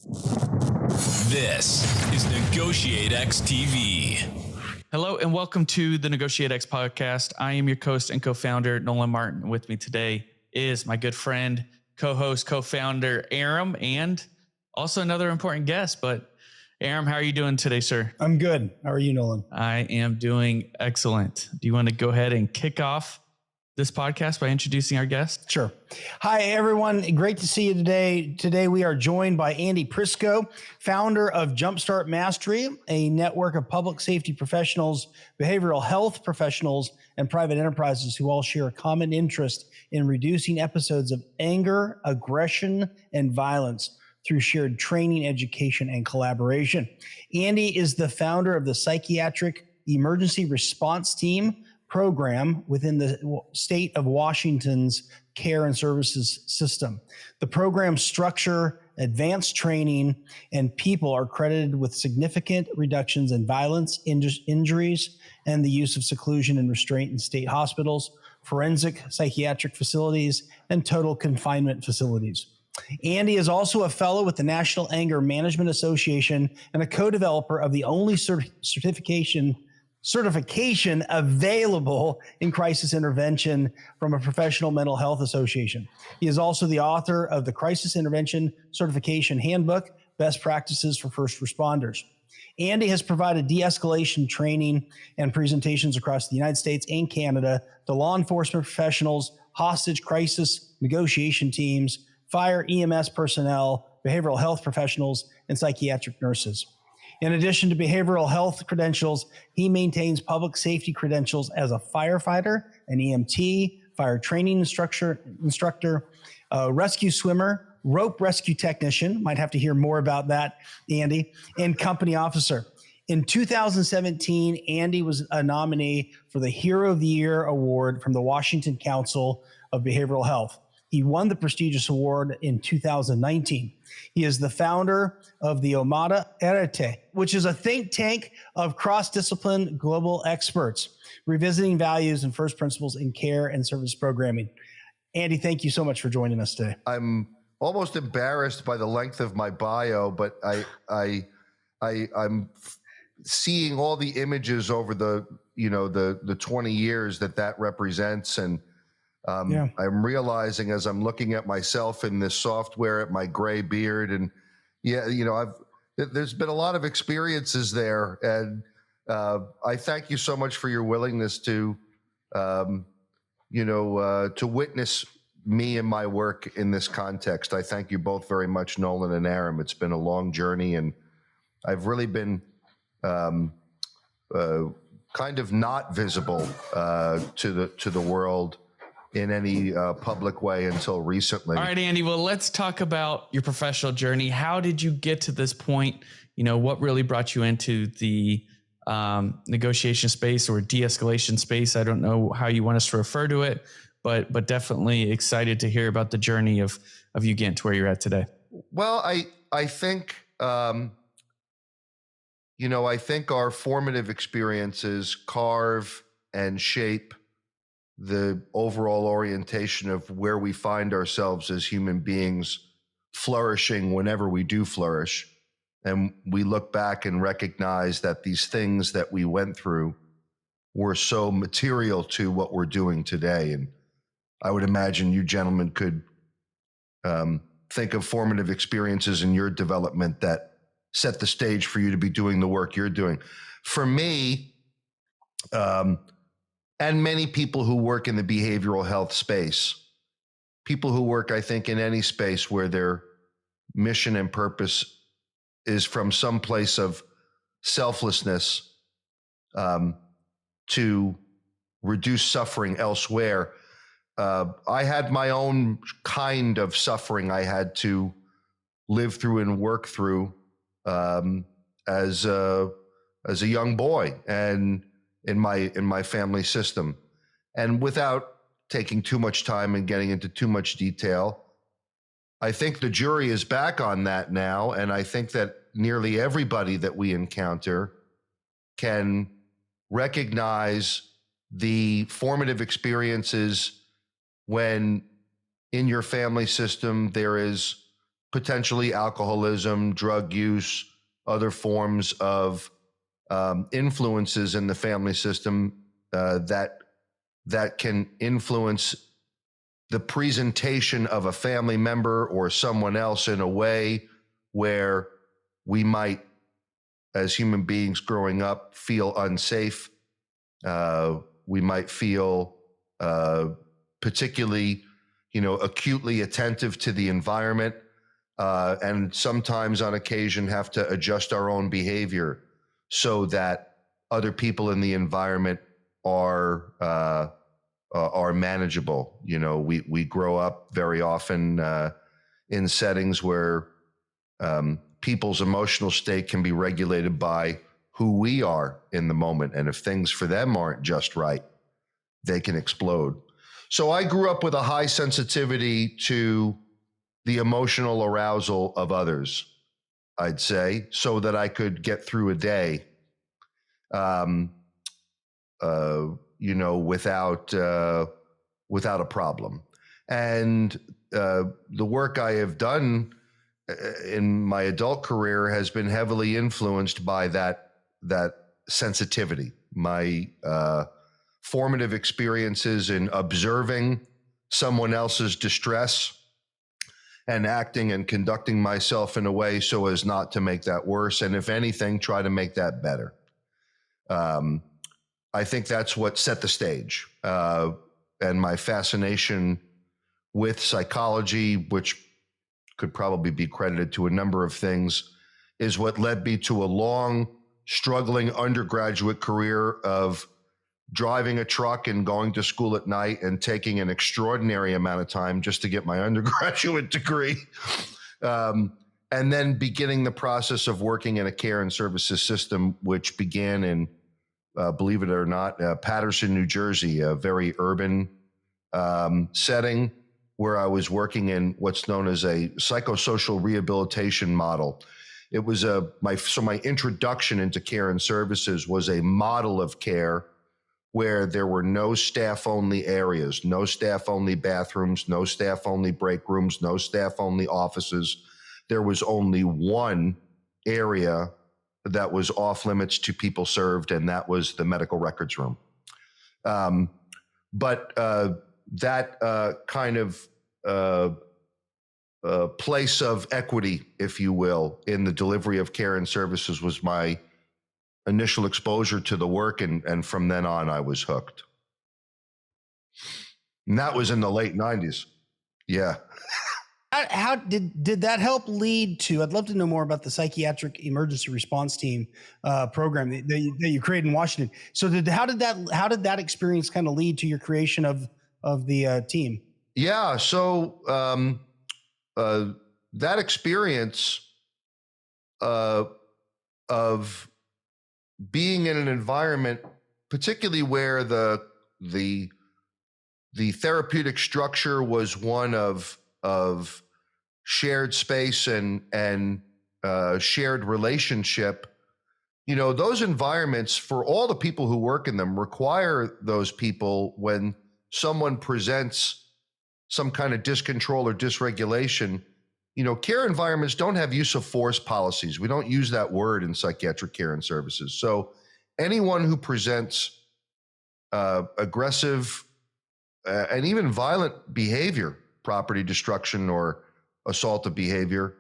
This is NEGOTIATEx TV. Hello and welcome to the NEGOTIATEx podcast. I am your host and co-founder, Nolan Martin. With me today is my good friend, co-host, co-founder, Aram, and also another important guest. But Aram, how are you doing today, sir? I'm good. How are you, Nolan? I am doing excellent. Do you want to go ahead and kick off this podcast by introducing our guest? Sure. Hi, everyone. Great to see you today. Today, we are joined by Andy Prisco, founder of Jumpstart Mastery, a network of public safety professionals, behavioral health professionals, and private enterprises who all share a common interest in reducing episodes of anger, aggression, and violence through shared training, education, and collaboration. Andy is the founder of the Psychiatric Emergency Response Team program within the state of Washington's care and services system. The program structure, advanced training, and people are credited with significant reductions in violence, injuries, and the use of seclusion and restraint in state hospitals, forensic psychiatric facilities, and total confinement facilities. Andy is also a fellow with the National Anger Management Association and a co-developer of the only certification available in crisis intervention from a professional mental health association. He is also the author of the Crisis Intervention Certification Handbook, Best Practices for First Responders. Andy has provided de-escalation training and presentations across the United States and Canada to law enforcement professionals, hostage crisis negotiation teams, fire EMS personnel, behavioral health professionals, and psychiatric nurses. In addition to behavioral health credentials, he maintains public safety credentials as a firefighter, an EMT, fire training instructor, rescue swimmer, rope rescue technician, might have to hear more about that, Andy, and company officer. In 2017, Andy was a nominee for the Hero of the Year Award from the Washington Council of Behavioral Health. He won the prestigious award in 2019. He is the founder of the NEGOTIATEx, which is a think tank of cross-discipline global experts, revisiting values and first principles in care and service programming. Andy, thank you so much for joining us today. I'm almost embarrassed by the length of my bio, but I'm seeing all the images over the 20 years that represents, and I'm realizing as I'm looking at myself in this software, at my gray beard, and there's been a lot of experiences there, and I thank you so much for your willingness to witness me and my work in this context. I thank you both very much, Nolan and Aram. It's been a long journey, and I've really been kind of not visible to the world in any public way until recently. All right, Andy, well, let's talk about your professional journey. How did you get to this point? What really brought you into the negotiation space or de-escalation space? I don't know how you want us to refer to it, but definitely excited to hear about the journey of you getting to where you're at today. Well, I think, I think our formative experiences carve and shape the overall orientation of where we find ourselves as human beings flourishing whenever we do flourish. And we look back and recognize that these things that we went through were so material to what we're doing today. And I would imagine you gentlemen could think of formative experiences in your development that set the stage for you to be doing the work you're doing. For me, and many people who work in the behavioral health space, people who work, I think, in any space where their mission and purpose is from some place of selflessness to reduce suffering elsewhere. I had my own kind of suffering I had to live through and work through as a young boy, and in my family system. And without taking too much time and getting into too much detail, I think the jury is back on that now, and I think that nearly everybody that we encounter can recognize the formative experiences when in your family system there is potentially alcoholism, drug use, other forms of influences in the family system that can influence the presentation of a family member or someone else in a way where we might, as human beings growing up, feel unsafe. We might feel particularly, acutely attentive to the environment, and sometimes on occasion have to adjust our own behavior so that other people in the environment are manageable. We grow up very often in settings where people's emotional state can be regulated by who we are in the moment. And if things for them aren't just right, they can explode. So I grew up with a high sensitivity to the emotional arousal of others, I'd say, so that I could get through a day, without a problem. And the work I have done in my adult career has been heavily influenced by that sensitivity. My formative experiences in observing someone else's distress and acting and conducting myself in a way so as not to make that worse, and if anything, try to make that better. I think that's what set the stage. And my fascination with psychology, which could probably be credited to a number of things, is what led me to a long, struggling undergraduate career of driving a truck and going to school at night and taking an extraordinary amount of time just to get my undergraduate degree. And then beginning the process of working in a care and services system, which began in, believe it or not, Paterson, New Jersey, a very urban setting where I was working in what's known as a psychosocial rehabilitation model. It was my introduction into care and services was a model of care where there were no staff-only areas, no staff-only bathrooms, no staff-only break rooms, no staff-only offices. There was only one area that was off limits to people served, and that was the medical records room. But that kind of place of equity, if you will, in the delivery of care and services was my initial exposure to the work, and from then on, I was hooked. And that was in the late 90s. Yeah. How did that help lead to? I'd love to know more about the psychiatric emergency response team program that you created in Washington. So how did that experience kind of lead to your creation of the team? Yeah. So that experience of being in an environment, particularly where the therapeutic structure was one of shared space and shared relationship, those environments, for all the people who work in them, require those people, when someone presents some kind of discontrol or dysregulation, care environments don't have use of force policies. We don't use that word in psychiatric care and services. So anyone who presents aggressive and even violent behavior, property destruction or assaultive behavior,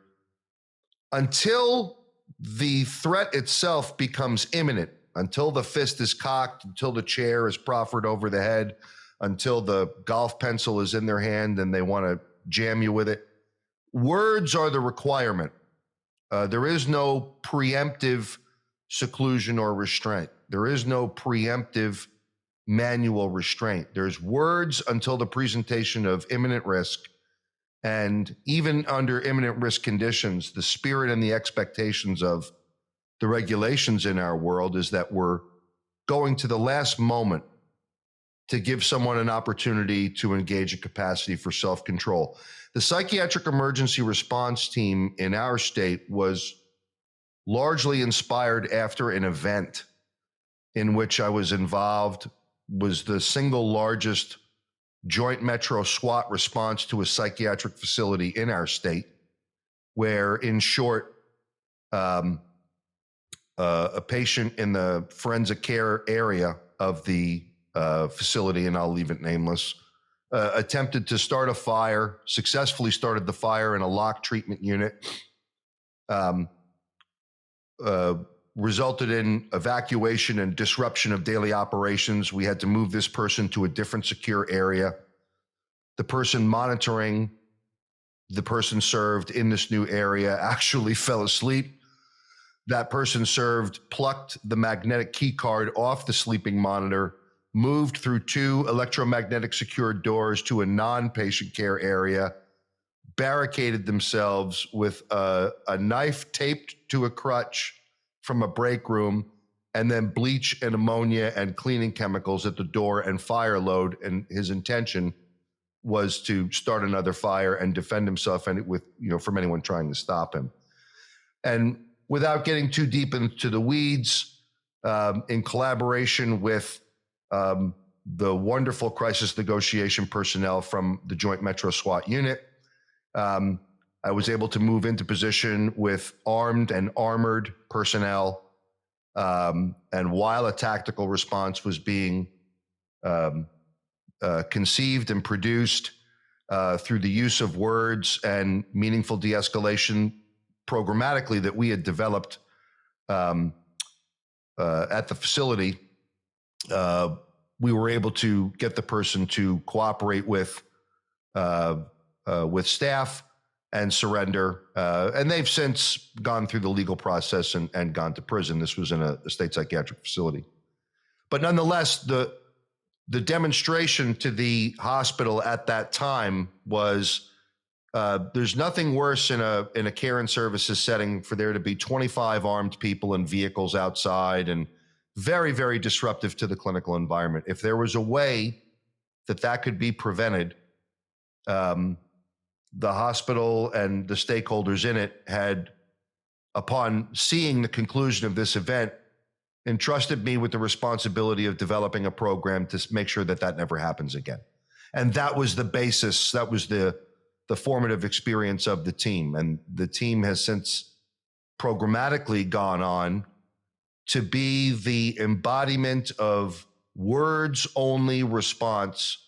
until the threat itself becomes imminent, until the fist is cocked, until the chair is proffered over the head, until the golf pencil is in their hand and they want to jam you with it, words are the requirement. There is no preemptive seclusion or restraint. There is no preemptive manual restraint. There's words until the presentation of imminent risk. And even under imminent risk conditions, the spirit and the expectations of the regulations in our world is that we're going to the last moment to give someone an opportunity to engage a capacity for self-control. The psychiatric emergency response team in our state was largely inspired after an event in which I was involved, was the single largest joint metro SWAT response to a psychiatric facility in our state. where, in short, a patient in the forensic care area of the facility, and I'll leave it nameless, attempted to start a fire, successfully started the fire in a locked treatment unit, resulted in evacuation and disruption of daily operations. We had to move this person to a different secure area. The person monitoring the person served in this new area actually fell asleep. That person served plucked the magnetic key card off the sleeping monitor, moved through 2 electromagnetic secured doors to a non-patient care area, barricaded themselves with a knife taped to a crutch from a break room, and then bleach and ammonia and cleaning chemicals at the door and fire load. And his intention was to start another fire and defend himself and with, from anyone trying to stop him. And without getting too deep into the weeds, in collaboration with the wonderful crisis negotiation personnel from the Joint Metro SWAT unit, I was able to move into position with armed and armored personnel. And while a tactical response was being conceived and produced through the use of words and meaningful de-escalation programmatically that we had developed at the facility, we were able to get the person to cooperate with staff and surrender. And they've since gone through the legal process and gone to prison. This was in a state psychiatric facility. But nonetheless, the demonstration to the hospital at that time was there's nothing worse in a care and services setting for there to be 25 armed people and vehicles outside, and very, very disruptive to the clinical environment. If there was a way that could be prevented, the hospital and the stakeholders in it had, upon seeing the conclusion of this event, entrusted me with the responsibility of developing a program to make sure that never happens again. And that was the basis, that was the formative experience of the team. And the team has since programmatically gone on to be the embodiment of words-only response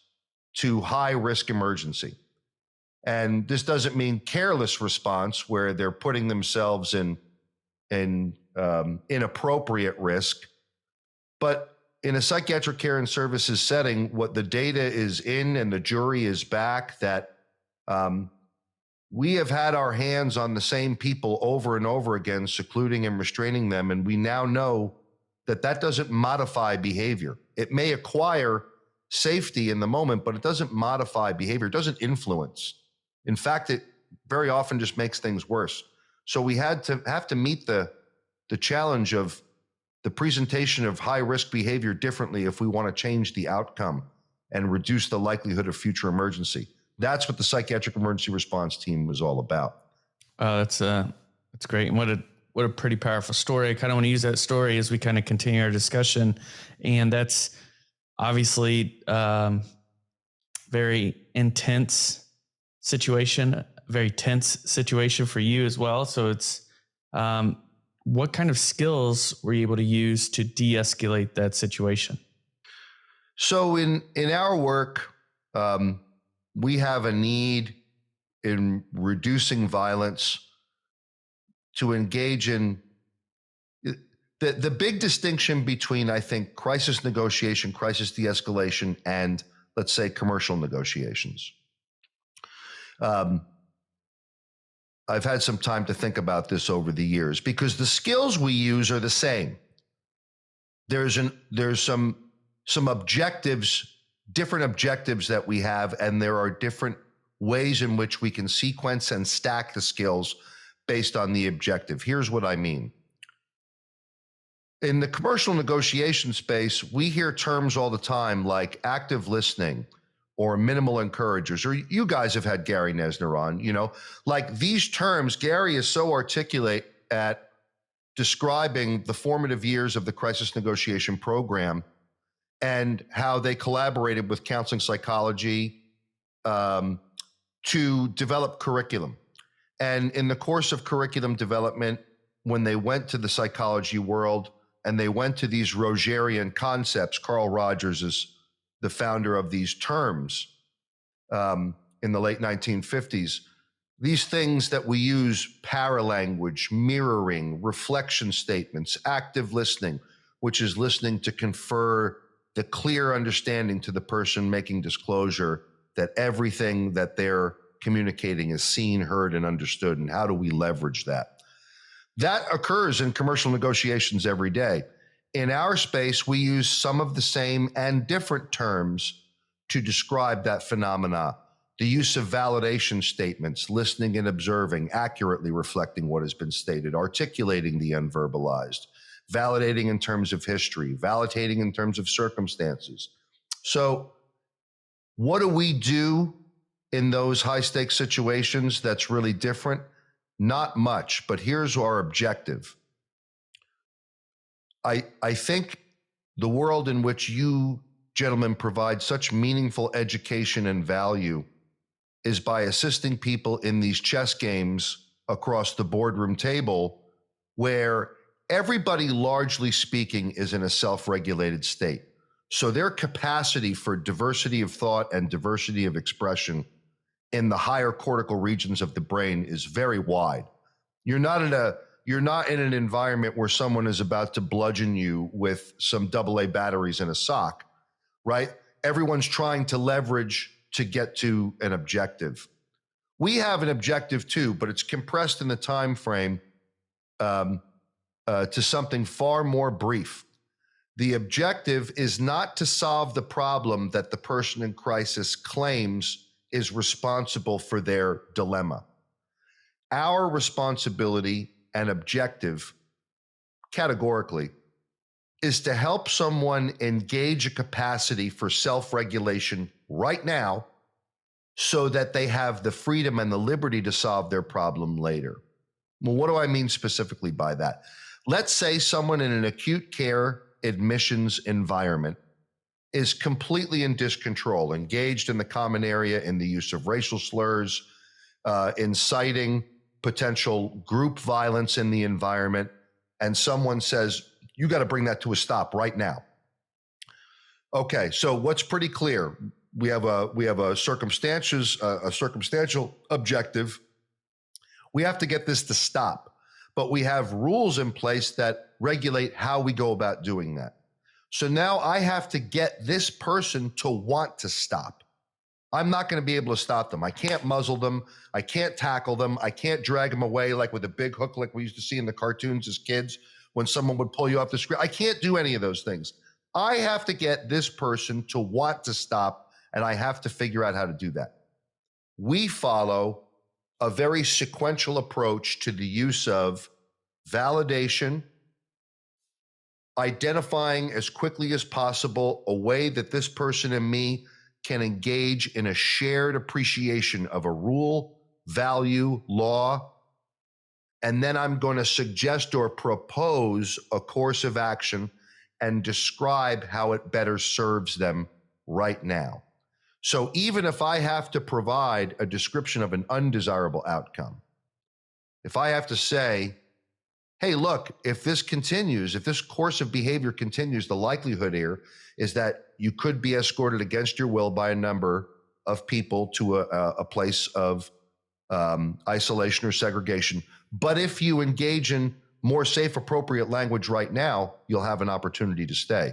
to high-risk emergency. And this doesn't mean careless response where they're putting themselves in inappropriate risk, but in a psychiatric care and services setting, what the data is in and the jury is back, that we have had our hands on the same people over and over again, secluding and restraining them, and we now know that doesn't modify behavior. It may acquire safety in the moment, but it doesn't modify behavior. It doesn't influence. In fact, it very often just makes things worse. So we have to meet the challenge of the presentation of high-risk behavior differently if we want to change the outcome and reduce the likelihood of future emergency. That's what the psychiatric emergency response team was all about. That's great. And what a pretty powerful story. I kind of want to use that story as we kind of continue our discussion. And that's obviously very intense situation, very tense situation for you as well. So it's what kind of skills were you able to use to de-escalate that situation? So in our work, we have a need in reducing violence to engage in the big distinction between, I think, crisis negotiation, crisis de-escalation, and let's say commercial negotiations. I've had some time to think about this over the years because the skills we use are the same. There's some objectives, different objectives that we have, and there are different ways in which we can sequence and stack the skills based on the objective. Here's what I mean. In the commercial negotiation space, we hear terms all the time like active listening or minimal encouragers, or you guys have had Gary Nesner on, like these terms. Gary is so articulate at describing the formative years of the crisis negotiation program and how they collaborated with counseling psychology to develop curriculum. And in the course of curriculum development, when they went to the psychology world and they went to these Rogerian concepts, Carl Rogers is the founder of these terms in the late 1950s. These things that we use, paralanguage, mirroring, reflection statements, active listening, which is listening to confer the clear understanding to the person making disclosure that everything that they're communicating is seen, heard, and understood, and how do we leverage that? That occurs in commercial negotiations every day. In our space, we use some of the same and different terms to describe that phenomena. The use of validation statements, listening and observing, accurately reflecting what has been stated, articulating the unverbalized, validating in terms of history, validating in terms of circumstances. So what do we do in those high-stakes situations that's really different? Not much, but here's our objective. I think the world in which you gentlemen provide such meaningful education and value is by assisting people in these chess games across the boardroom table where everybody, largely speaking, is in a self-regulated state. So their capacity for diversity of thought and diversity of expression in the higher cortical regions of the brain is very wide. You're not in an environment where someone is about to bludgeon you with some AA batteries in a sock, right? Everyone's trying to leverage to get to an objective. We have an objective too, but it's compressed in the time frame to something far more brief. The objective is not to solve the problem that the person in crisis claims is responsible for their dilemma. Our responsibility and objective, categorically, is to help someone engage a capacity for self-regulation right now so that they have the freedom and the liberty to solve their problem later. Well, what do I mean specifically by that? Let's say someone in an acute care admissions environment is completely in discontrol, engaged in the common area in the use of racial slurs, inciting potential group violence in the environment, and someone says, you got to bring that to a stop right now. Okay, so what's pretty clear? We have a circumstantial objective. We have to get this to stop, but we have rules in place that regulate how we go about doing that. So now I have to get this person to want to stop. I'm not going to be able to stop them. I can't muzzle them. I can't tackle them. I can't drag them away like with a big hook like we used to see in the cartoons as kids when someone would pull you off the screen. I can't do any of those things. I have to get this person to want to stop, and I have to figure out how to do that. We follow a very sequential approach to the use of validation, identifying as quickly as possible a way that this person and me can engage in a shared appreciation of a rule, value, law, and then I'm going to suggest or propose a course of action and describe how it better serves them right now. So even if I have to provide a description of an undesirable outcome, if I have to say, hey, look, if this continues, if this course of behavior continues, the likelihood here is that you could be escorted against your will by a number of people to a place of isolation or segregation. But if you engage in more safe, appropriate language right now, you'll have an opportunity to stay.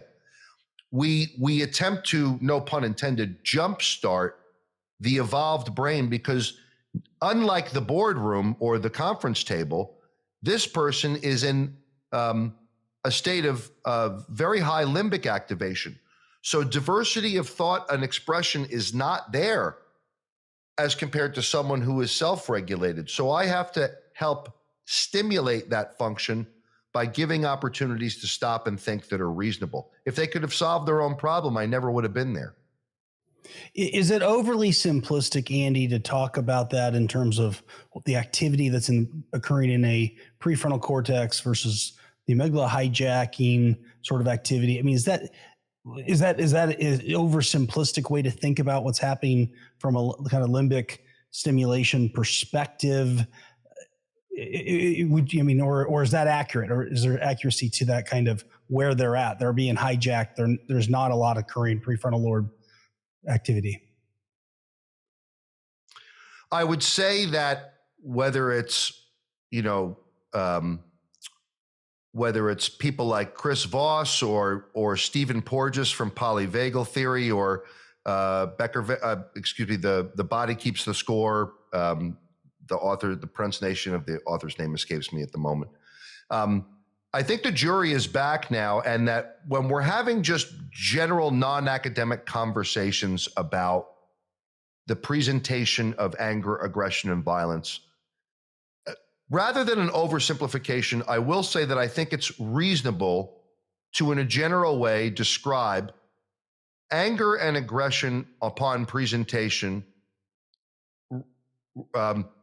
We attempt to, no pun intended, jumpstart the evolved brain because unlike the boardroom or the conference table, this person is in a state of very high limbic activation. So diversity of thought and expression is not there as compared to someone who is self-regulated. So I have to help stimulate that function by giving opportunities to stop and think that are reasonable. If they could have solved their own problem, I never would have been there. Is it overly simplistic, Andy, to talk about that in terms of the activity that's occurring in a prefrontal cortex versus the amygdala hijacking sort of activity? I mean, is that an oversimplistic way to think about what's happening from a kind of limbic stimulation perspective? Would you, I mean, or is that accurate, or is there accuracy to that kind of where they're at? They're being hijacked. There's not a lot occurring prefrontal lobe activity. I would say that whether it's, you know, whether it's people like Chris Voss or Stephen Porges from polyvagal theory, or the body keeps the score. The author, the pronunciation of the author's name escapes me at the moment. I think the jury is back now, and that when we're having just general non-academic conversations about the presentation of anger, aggression, and violence, rather than an oversimplification, I will say that I think it's reasonable to, in a general way, describe anger and aggression upon presentation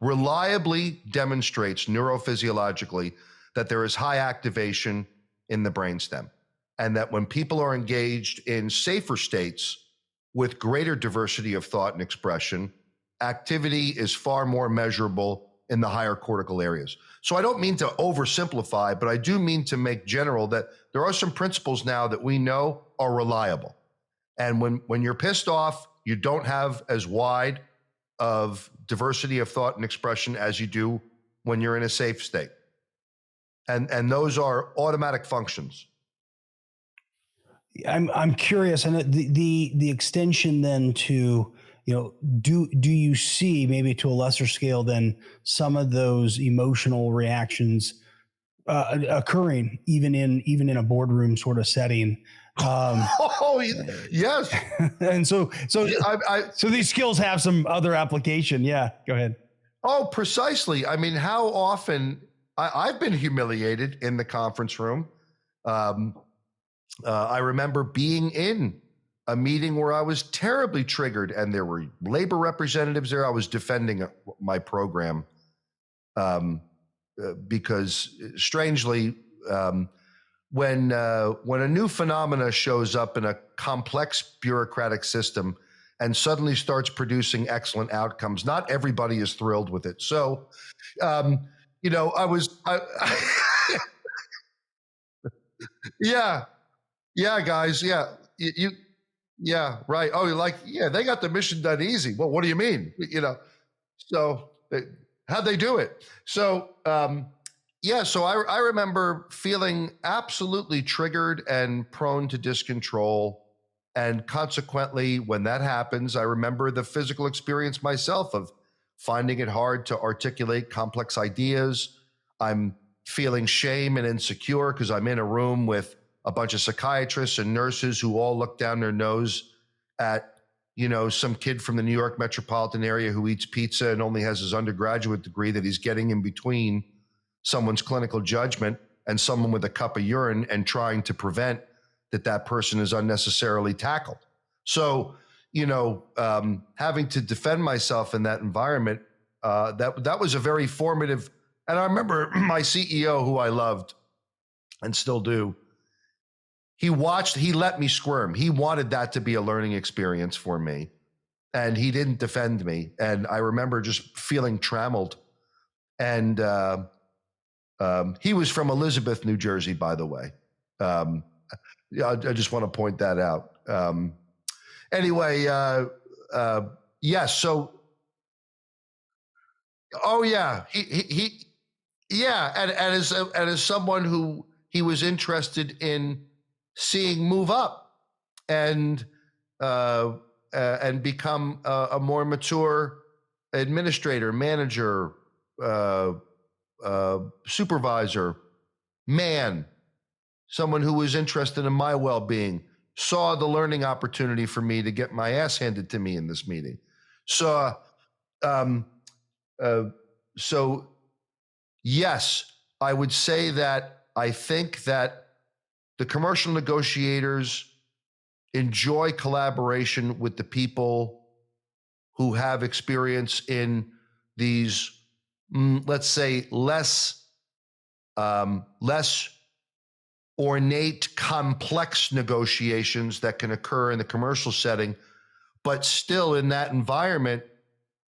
reliably demonstrates neurophysiologically that there is high activation in the brainstem, and that when people are engaged in safer states with greater diversity of thought and expression, activity is far more measurable in the higher cortical areas. So I don't mean to oversimplify, but I do mean to make general that there are some principles now that we know are reliable. And when you're pissed off, you don't have as wide of diversity of thought and expression as you do when you're in a safe state. And those are automatic functions. I'm curious, and the extension then to, you know, do you see, maybe to a lesser scale than some of those emotional reactions occurring even in a boardroom sort of setting? Oh yes. And so these skills have some other application. Yeah, go ahead. Oh, precisely. I mean, how often I've been humiliated in the conference room. I remember being in a meeting where I was terribly triggered, and there were labor representatives there. I was defending my program because, strangely, when a new phenomena shows up in a complex bureaucratic system and suddenly starts producing excellent outcomes, not everybody is thrilled with it. So, you know, yeah, guys, yeah, right. Oh, you're like, yeah, they got the mission done easy. Well, what do you mean? You know, so how'd they do it? So, yeah, so I remember feeling absolutely triggered and prone to discontrol. And consequently, when that happens, I remember the physical experience myself of finding it hard to articulate complex ideas. I'm feeling shame and insecure because I'm in a room with a bunch of psychiatrists and nurses who all look down their nose at, you know, some kid from the New York metropolitan area who eats pizza and only has his undergraduate degree that he's getting in between someone's clinical judgment and someone with a cup of urine, and trying to prevent that person is unnecessarily tackled. So, you know, having to defend myself in that environment, that was a very formative. And I remember my CEO, who I loved and still do, he let me squirm. He wanted that to be a learning experience for me, and he didn't defend me. And I remember just feeling trammeled. And he was from Elizabeth, New Jersey, by the way. I just want to point that out. Anyway, yes. So, oh yeah, yeah, and as someone who he was interested in seeing move up and become a more mature administrator, manager, supervisor, man, someone who was interested in my well-being, saw the learning opportunity for me to get my ass handed to me in this meeting. So, so yes, I would say that I think that the commercial negotiators enjoy collaboration with the people who have experience in these, let's say, less ornate, complex negotiations that can occur in the commercial setting. But still, in that environment,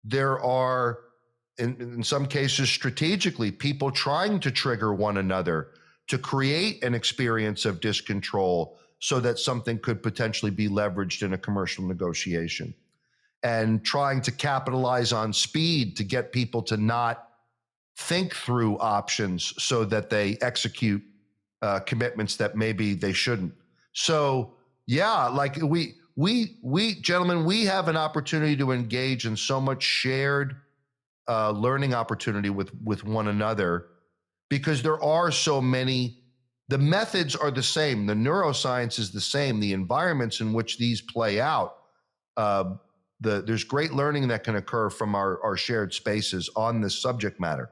there are in some cases, strategically, people trying to trigger one another to create an experience of discontrol so that something could potentially be leveraged in a commercial negotiation, and trying to capitalize on speed to get people to not think through options so that they execute commitments that maybe they shouldn't. So yeah, like we gentlemen, we have an opportunity to engage in so much shared learning opportunity with one another, because there are so many. The methods are the same, the neuroscience is the same, the environments in which these play out. There's great learning that can occur from our shared spaces on this subject matter.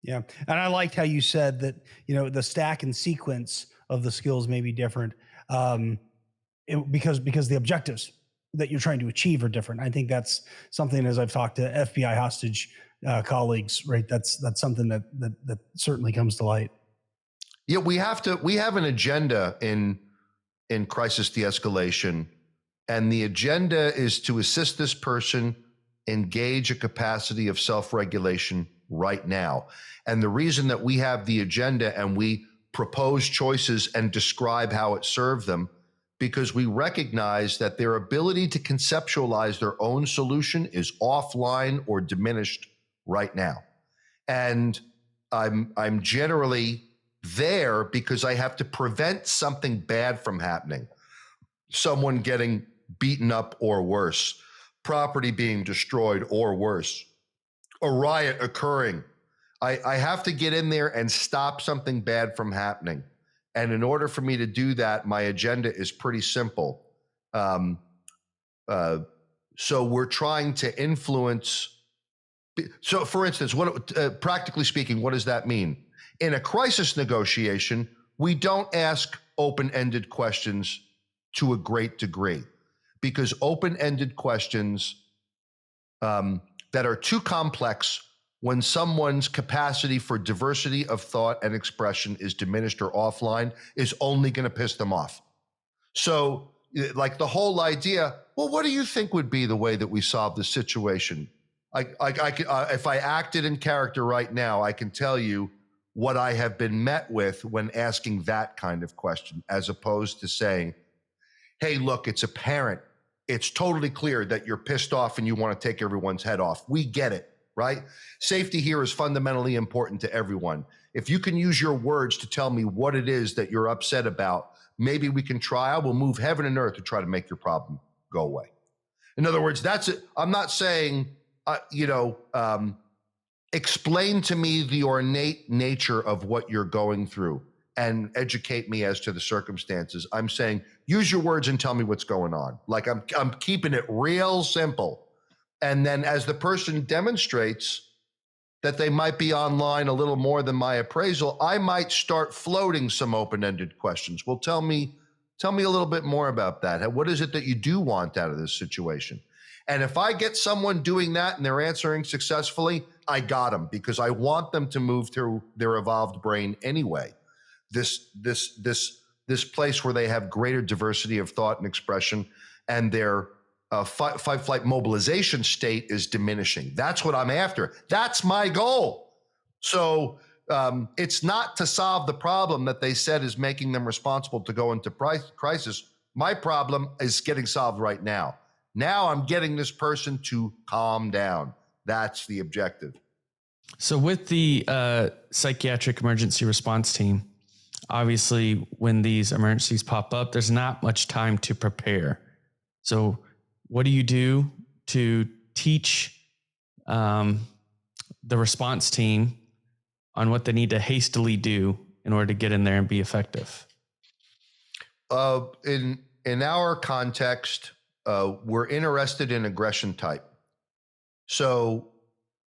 Yeah. And I liked how you said that, the stack and sequence of the skills may be different, because the objectives that you're trying to achieve are different. I think that's something, as I've talked to FBI hostage colleagues, right? That's something that certainly comes to light. Yeah, we have an agenda in crisis de-escalation, and the agenda is to assist this person engage a capacity of self-regulation right now. And the reason that we have the agenda and we propose choices and describe how it served them, because we recognize that their ability to conceptualize their own solution is offline or diminished right now. And I'm generally there because I have to prevent something bad from happening. Someone getting beaten up or worse, property being destroyed or worse, a riot occurring. I have to get in there and stop something bad from happening. And in order for me to do that, my agenda is pretty simple. So we're trying to influence. So for instance, practically speaking, what does that mean? In a crisis negotiation, we don't ask open-ended questions to a great degree, because open-ended questions that are too complex, when someone's capacity for diversity of thought and expression is diminished or offline, is only going to piss them off. So like the whole idea, well, what do you think would be the way that we solve this situation? If I acted in character right now, I can tell you what I have been met with when asking that kind of question, as opposed to saying, hey, look, it's apparent. It's totally clear that you're pissed off and you want to take everyone's head off. We get it, right? Safety here is fundamentally important to everyone. If you can use your words to tell me what it is that you're upset about, maybe we can try. I will move heaven and earth to try to make your problem go away. In other words, that's it. I'm not saying, explain to me the ornate nature of what you're going through and educate me as to the circumstances. I'm saying, use your words and tell me what's going on. Like I'm keeping it real simple. And then as the person demonstrates that they might be online a little more than my appraisal, I might start floating some open-ended questions. Well, tell me a little bit more about that. What is it that you do want out of this situation? And if I get someone doing that and they're answering successfully, I got them, because I want them to move through their evolved brain anyway. This place where they have greater diversity of thought and expression, and their fight, flight, mobilization state is diminishing. That's what I'm after. That's my goal. So it's not to solve the problem that they said is making them responsible to go into crisis. My problem is getting solved right now. Now I'm getting this person to calm down. That's the objective. So with the psychiatric emergency response team, obviously when these emergencies pop up, there's not much time to prepare. So what do you do to teach the response team on what they need to hastily do in order to get in there and be effective? In our context, we're interested in aggression type. So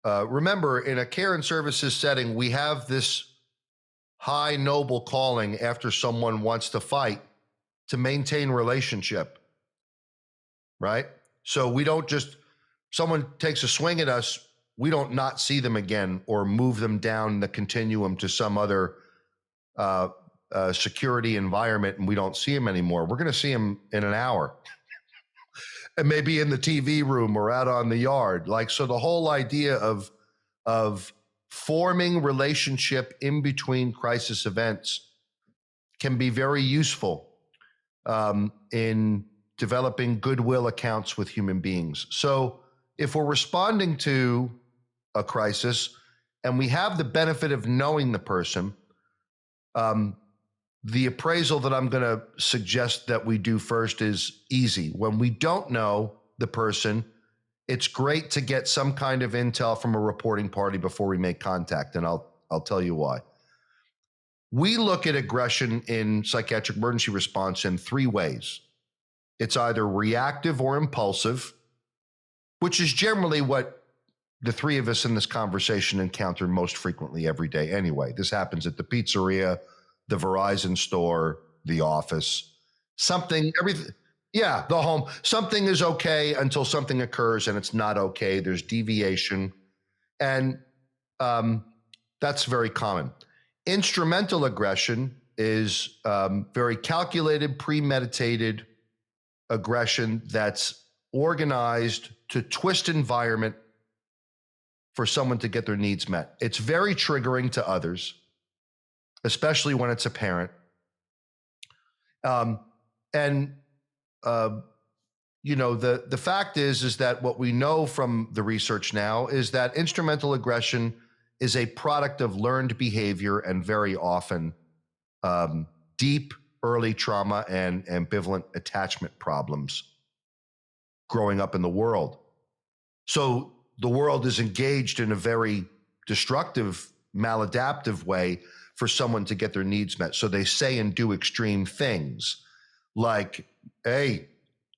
remember, in a care and services setting, we have this high noble calling after someone wants to fight to maintain relationship, right? So we don't just, someone takes a swing at us, we don't not see them again or move them down the continuum to some other security environment and we don't see them anymore. We're going to see them in an hour. and maybe in the TV room or out on the yard. Like, so the whole idea of forming relationship in between crisis events can be very useful in developing goodwill accounts with human beings. So if we're responding to a crisis and we have the benefit of knowing the person, the appraisal that I'm going to suggest that we do first is easy. When we don't know the person, it's great to get some kind of intel from a reporting party before we make contact, and I'll tell you why. We look at aggression in psychiatric emergency response in three ways. It's either reactive or impulsive, which is generally what the three of us in this conversation encounter most frequently every day anyway. This happens at the pizzeria, the Verizon store, the office, everything. Yeah, the home. Something is okay until something occurs and it's not okay. There's deviation. And that's very common. Instrumental aggression is very calculated, premeditated aggression that's organized to twist environment for someone to get their needs met. It's very triggering to others, especially when it's apparent. The fact is that what we know from the research now is that instrumental aggression is a product of learned behavior and very often deep early trauma and ambivalent attachment problems growing up in the world. So the world is engaged in a very destructive, maladaptive way for someone to get their needs met. So they say and do extreme things like, hey,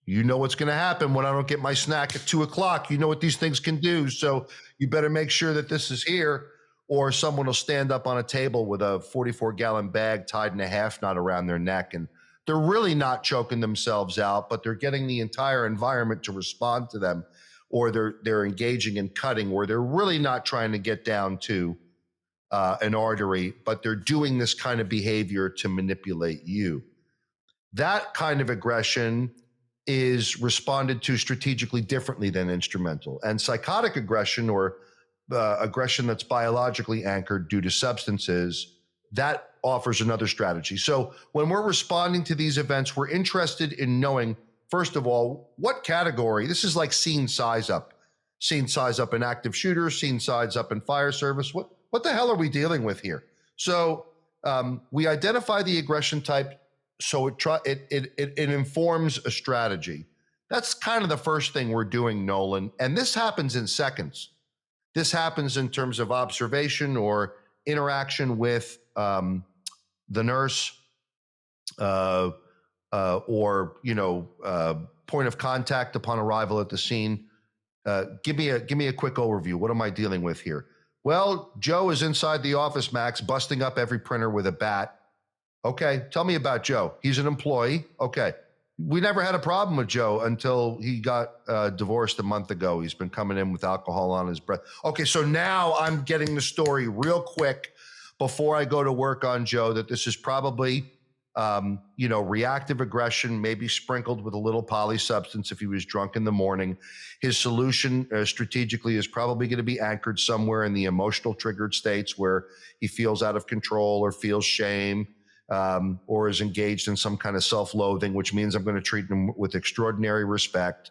you know what's going to happen when I don't get my snack at 2 o'clock. You know what these things can do. So you better make sure that this is here. Or someone will stand up on a table with a 44-gallon bag tied in a half knot around their neck. And they're really not choking themselves out, but they're getting the entire environment to respond to them. Or they're engaging in cutting, where they're really not trying to get down to an artery, but they're doing this kind of behavior to manipulate you. That kind of aggression is responded to strategically differently than instrumental. And psychotic aggression, or aggression that's biologically anchored due to substances, that offers another strategy. So when we're responding to these events, we're interested in knowing, first of all, what category. This is like scene size up in active shooters, scene size up in fire service. What the hell are we dealing with here? So we identify the aggression type, so it informs a strategy. That's kind of the first thing we're doing, Nolan. And this happens in seconds. This happens in terms of observation or interaction with the nurse, or point of contact upon arrival at the scene. Give me a quick overview. What am I dealing with here? Well, Joe is inside the office, Max, busting up every printer with a bat. Okay, tell me about Joe. He's an employee. Okay. We never had a problem with Joe until he got divorced a month ago. He's been coming in with alcohol on his breath. Okay, so now I'm getting the story real quick before I go to work on Joe, that this is probably, reactive aggression, maybe sprinkled with a little polysubstance if he was drunk in the morning. His solution strategically is probably going to be anchored somewhere in the emotional triggered states where he feels out of control or feels shame. Or is engaged in some kind of self-loathing, which means I'm going to treat him with extraordinary respect.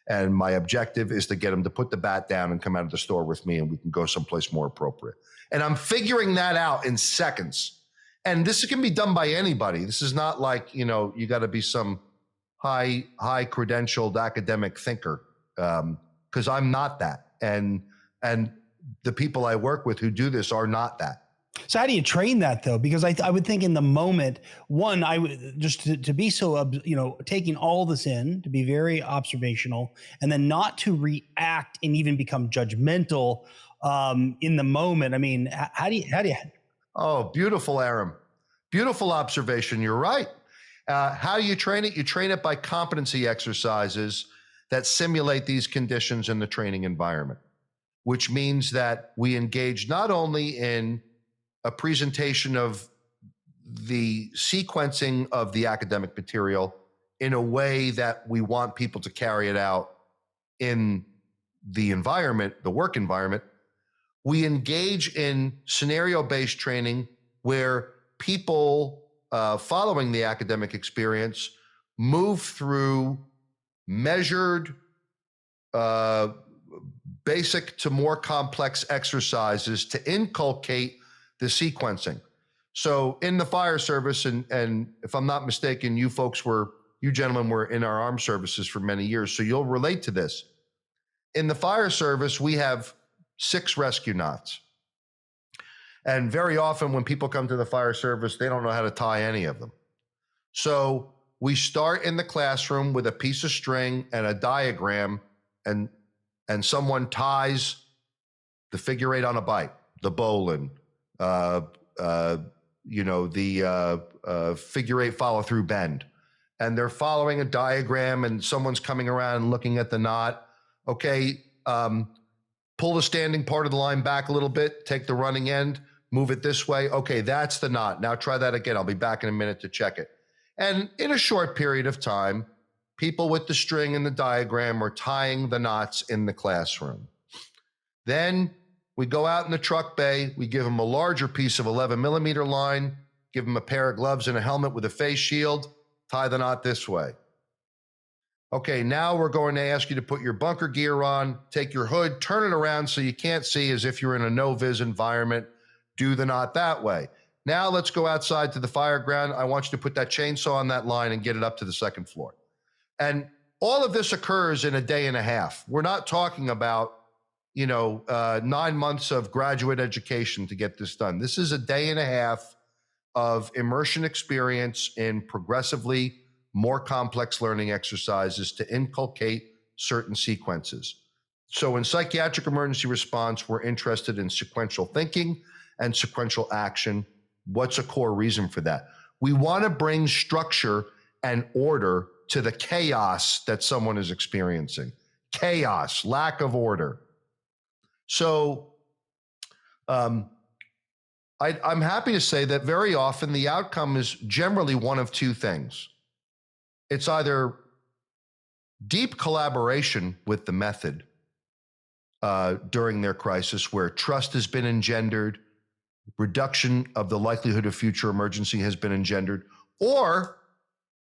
And my objective is to get him to put the bat down and come out of the store with me, and we can go someplace more appropriate. And I'm figuring that out in seconds. And this can be done by anybody. This is not like, you got to be some high credentialed academic thinker, because I'm not that. And the people I work with who do this are not that. So how do you train that though? Because I would think in the moment, one, I would just to be so, taking all this in, to be very observational, and then not to react and even become judgmental in the moment. I mean, how do you? Oh, beautiful, Aram. Beautiful observation. You're right. How do you train it? You train it by competency exercises that simulate these conditions in the training environment, which means that we engage not only in a presentation of the sequencing of the academic material in a way that we want people to carry it out in the environment, the work environment. We engage in scenario-based training where people following the academic experience move through measured, basic to more complex exercises to inculcate the sequencing. So in the fire service, and if I'm not mistaken, you gentlemen were in our armed services for many years, so you'll relate to this. In the fire service, we have 6 rescue knots. And very often when people come to the fire service, they don't know how to tie any of them. So we start in the classroom with a piece of string and a diagram, and someone ties the figure 8 on a bike, the bowline, the figure 8 follow through bend. And they're following a diagram and someone's coming around and looking at the knot. Okay, pull the standing part of the line back a little bit, take the running end, move it this way. Okay, that's the knot. Now try that again. I'll be back in a minute to check it. And in a short period of time, people with the string and the diagram are tying the knots in the classroom. Then we go out in the truck bay, we give them a larger piece of 11 millimeter line, give them a pair of gloves and a helmet with a face shield, tie the knot this way. Okay, now we're going to ask you to put your bunker gear on, take your hood, turn it around so you can't see as if you're in a no-vis environment, do the knot that way. Now let's go outside to the fire ground. I want you to put that chainsaw on that line and get it up to the 2nd floor. And all of this occurs in a day and a half. We're not talking about, 9 months of graduate education to get this done. This is a day and a half of immersion experience in progressively more complex learning exercises to inculcate certain sequences. So in psychiatric emergency response, we're interested in sequential thinking and sequential action. What's a core reason for that? We want to bring structure and order to the chaos that someone is experiencing. Chaos, lack of order. So I'm happy to say that very often the outcome is generally one of 2 things. It's either deep collaboration with the method during their crisis, where trust has been engendered, reduction of the likelihood of future emergency has been engendered, or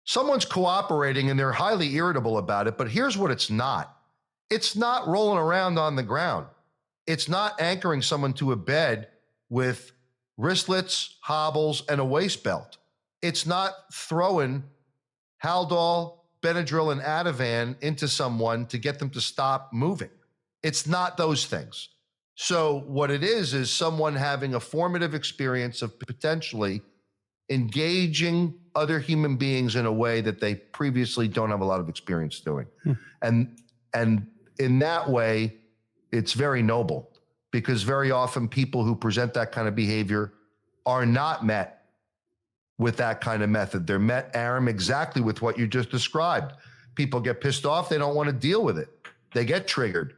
someone's cooperating and they're highly irritable about it. But here's what it's not. It's not rolling around on the ground. It's not anchoring someone to a bed with wristlets, hobbles, and a waist belt. It's not throwing Haldol, Benadryl, and Ativan into someone to get them to stop moving. It's not those things. So what it is someone having a formative experience of potentially engaging other human beings in a way that they previously don't have a lot of experience doing. And in that way, it's very noble, because very often people who present that kind of behavior are not met with that kind of method. They're met, Aram, exactly with what you just described. People get pissed off. They don't want to deal with it. They get triggered.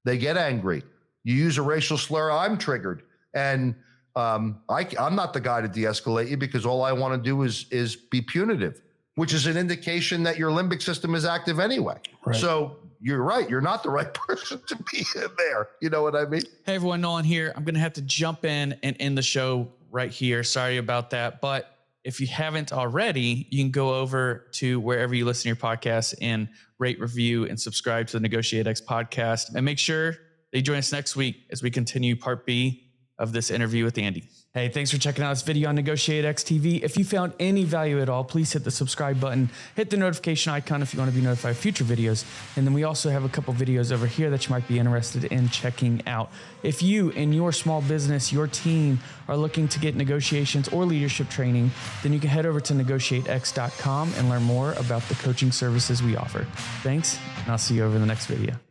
They get angry. You use a racial slur, I'm triggered. And I'm not the guy to de-escalate you, because all I want to do is be punitive, which is an indication that your limbic system is active anyway. Right. So you're right. You're not the right person to be in there. You know what I mean? Hey, everyone, Nolan here. I'm going to have to jump in and end the show right here. Sorry about that. But if you haven't already, you can go over to wherever you listen to your podcasts and rate, review, and subscribe to the NEGOTIATEx podcast. And make sure that you join us next week as we continue part B of this interview with Andy. Hey, thanks for checking out this video on NEGOTIATEx TV. If you found any value at all, please hit the subscribe button, hit the notification icon if you want to be notified of future videos. And then we also have a couple videos over here that you might be interested in checking out. If you and your small business, your team are looking to get negotiations or leadership training, then you can head over to NEGOTIATEx.com and learn more about the coaching services we offer. Thanks, and I'll see you over in the next video.